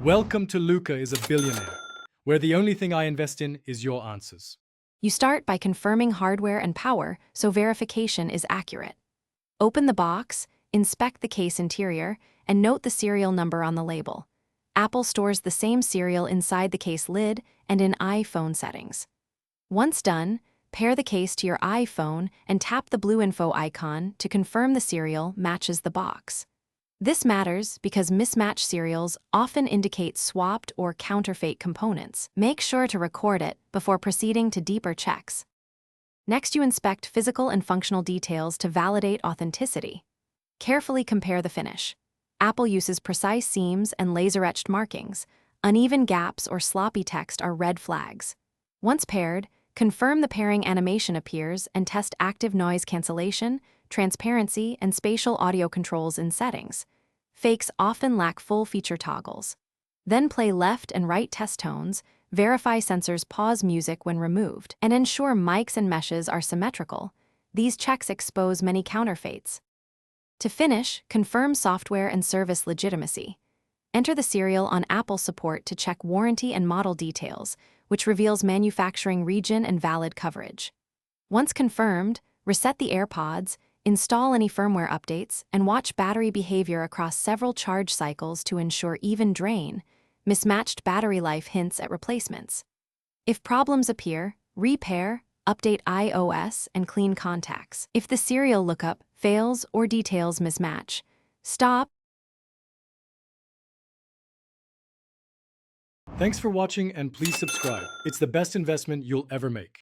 Welcome to Luca is a Billionaire, where the only thing I invest in is your answers. You start by confirming hardware and power so verification is accurate. Open the box, inspect the case interior, and note the serial number on the label. Apple stores the same serial inside the case lid and in iPhone settings. Once done, pair the case to your iPhone and tap the blue info icon to confirm the serial matches the box. This matters because mismatched serials often indicate swapped or counterfeit components. Make sure to record it before proceeding to deeper checks. Next, you inspect physical and functional details to validate authenticity. Carefully compare the finish. Apple uses precise seams and laser-etched markings. Uneven gaps or sloppy text are red flags. Once paired, confirm the pairing animation appears and test active noise cancellation, transparency, and spatial audio controls in settings. Fakes often lack full feature toggles. Then play left and right test tones, verify sensors pause music when removed, and ensure mics and meshes are symmetrical. These checks expose many counterfeits. To finish, confirm software and service legitimacy. Enter the serial on Apple support to check warranty and model details, which reveals manufacturing region and valid coverage. Once confirmed, reset the AirPods, install any firmware updates, and watch battery behavior across several charge cycles to ensure even drain. Mismatched battery life hints at replacements. If problems appear, repair, update iOS, and clean contacts. If the serial lookup fails or details mismatch, stop. Thanks for watching and please subscribe. It's the best investment you'll ever make.